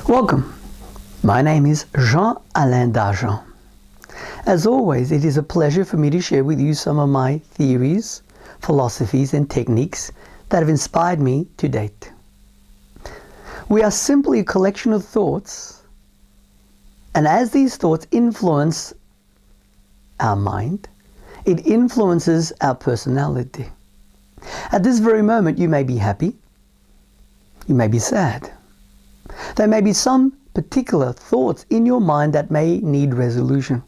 Welcome. My name is Jean-Alain Dargent. As always, it is a pleasure for me to share with you some of my theories, philosophies, and techniques that have inspired me to date. We are simply a collection of thoughts, and as these thoughts influence our mind, it influences our personality. At this very moment, you may be happy, you may be sad. There may be some particular thoughts in your mind that may need resolution.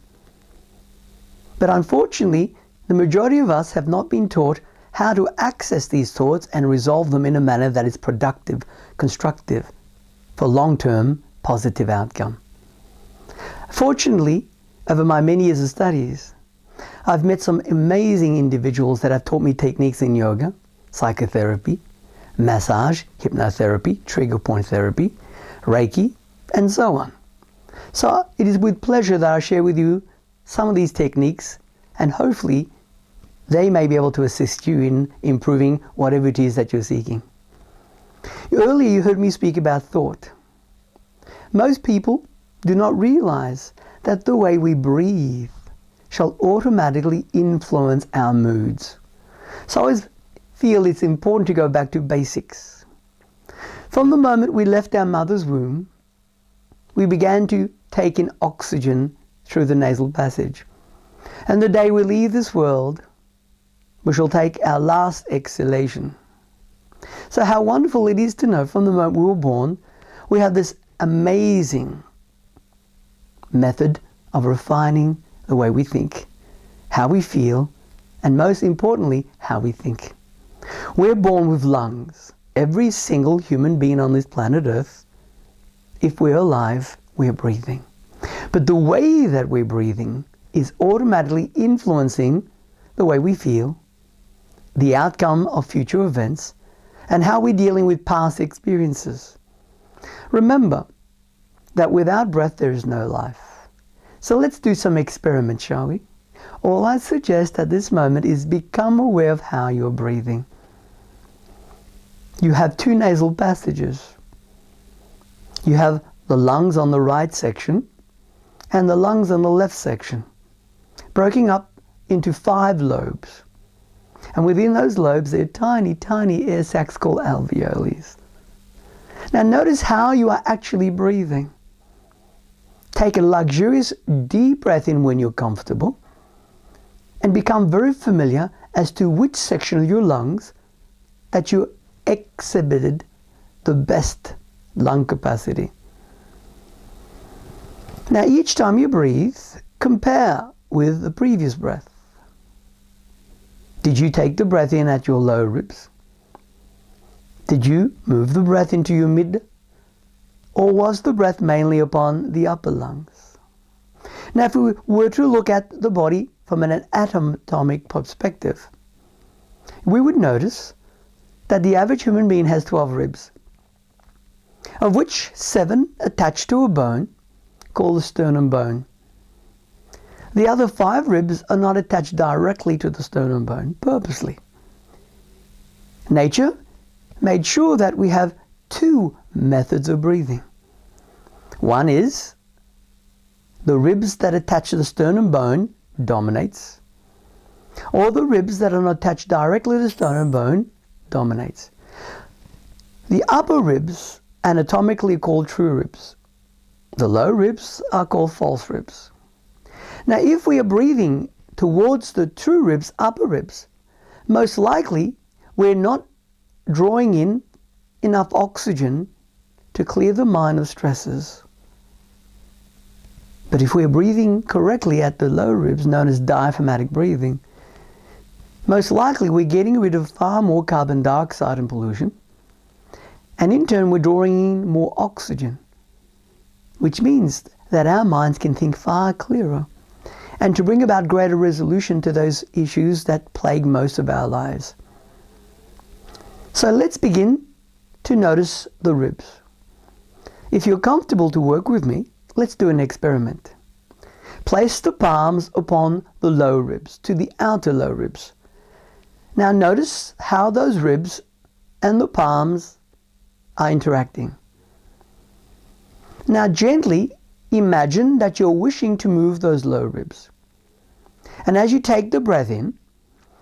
But unfortunately, the majority of us have not been taught how to access these thoughts and resolve them in a manner that is productive, constructive, for long-term positive outcome. Fortunately, over my many years of studies, I've met some amazing individuals that have taught me techniques in yoga, psychotherapy, massage, hypnotherapy, trigger point therapy, Reiki, and so on. So it is with pleasure that I share with you some of these techniques, and hopefully they may be able to assist you in improving whatever it is that you're seeking. Earlier you heard me speak about thought. Most people do not realize that the way we breathe shall automatically influence our moods. So I always feel it's important to go back to basics. From the moment we left our mother's womb, we began to take in oxygen through the nasal passage. And the day we leave this world, we shall take our last exhalation. So how wonderful it is to know from the moment we were born, we have this amazing method of refining the way we think, how we feel, and most importantly, how we think. We're born with lungs. Every single human being on this planet Earth, if we're alive, we're breathing. But the way that we're breathing is automatically influencing the way we feel, the outcome of future events, and how we're dealing with past experiences. Remember that without breath there is no life. So let's do some experiments, shall we? All I suggest at this moment is become aware of how you're breathing. You have two nasal passages. You have the lungs on the right section and the lungs on the left section, broken up into 5 lobes. And within those lobes there are tiny, tiny air sacs called alveoli. Now notice how you are actually breathing. Take a luxurious deep breath in when you're comfortable and become very familiar as to which section of your lungs that you exhibited the best lung capacity. Now each time you breathe, compare with the previous breath. Did you take the breath in at your lower ribs? Did you move the breath into your mid? Or was the breath mainly upon the upper lungs? Now if we were to look at the body from an anatomic perspective, we would notice that the average human being has 12 ribs, of which 7 attached to a bone called the sternum bone. The other 5 ribs are not attached directly to the sternum bone, purposely. Nature made sure that we have 2 methods of breathing. One is the ribs that attach to the sternum bone dominates, or the ribs that are not attached directly to the sternum bone dominates. The upper ribs anatomically called true ribs. The lower ribs are called false ribs. Now if we are breathing towards the true ribs, upper ribs, most likely we're not drawing in enough oxygen to clear the mind of stresses. But if we're breathing correctly at the lower ribs, known as diaphragmatic breathing, most likely we're getting rid of far more carbon dioxide and pollution, and in turn we're drawing in more oxygen, which means that our minds can think far clearer and to bring about greater resolution to those issues that plague most of our lives. So let's begin to notice the ribs. If you're comfortable to work with me, let's do an experiment. Place the palms upon the lower ribs, to the outer lower ribs. Now notice how those ribs and the palms are interacting. Now gently imagine that you're wishing to move those low ribs. And as you take the breath in,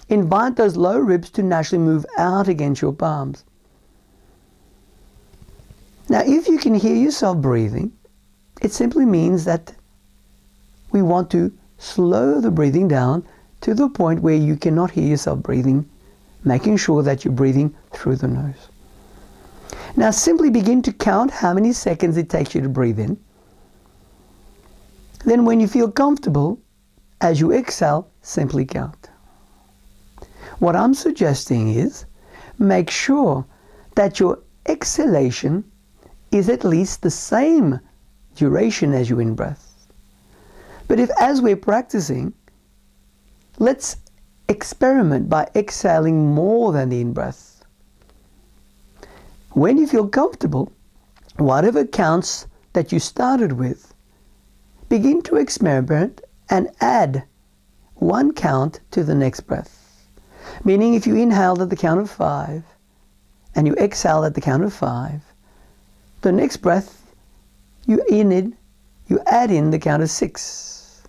invite those low ribs to naturally move out against your palms. Now if you can hear yourself breathing, it simply means that we want to slow the breathing down to the point where you cannot hear yourself breathing, making sure that you're breathing through the nose. Now simply begin to count how many seconds it takes you to breathe in. Then when you feel comfortable, as you exhale, simply count. What I'm suggesting is make sure that your exhalation is at least the same duration as your in-breath. But if, as we're practicing, let's experiment by exhaling more than the in-breath. When you feel comfortable, whatever counts that you started with, begin to experiment and add one count to the next breath. Meaning if you inhaled at the count of 5 and you exhaled at the count of 5, the next breath you add in the count of 6.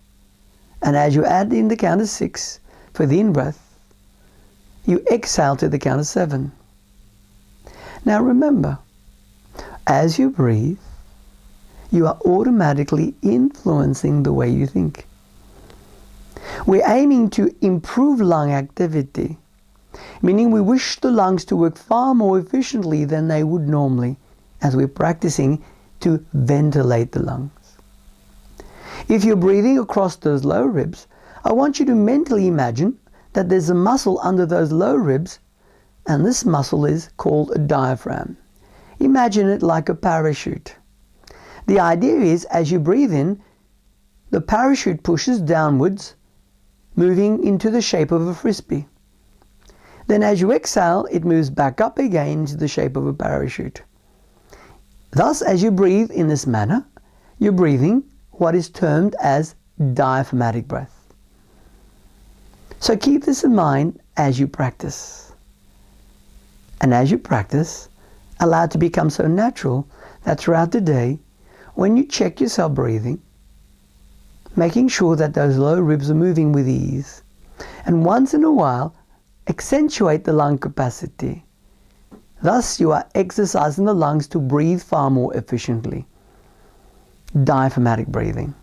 And as you add in the count of 6 for the in-breath, you exhale to the count of 7. Now remember, as you breathe, you are automatically influencing the way you think. We're aiming to improve lung activity, meaning we wish the lungs to work far more efficiently than they would normally as we're practicing to ventilate the lungs. If you're breathing across those low ribs, I want you to mentally imagine that there's a muscle under those low ribs, and this muscle is called a diaphragm. Imagine it like a parachute. The idea is, as you breathe in, the parachute pushes downwards, moving into the shape of a frisbee. Then as you exhale, it moves back up again into the shape of a parachute. Thus, as you breathe in this manner, you're breathing what is termed as diaphragmatic breath. So keep this in mind as you practice. And as you practice, allow it to become so natural that throughout the day, when you check yourself breathing, making sure that those low ribs are moving with ease, and once in a while, accentuate the lung capacity. Thus, you are exercising the lungs to breathe far more efficiently. Diaphragmatic breathing.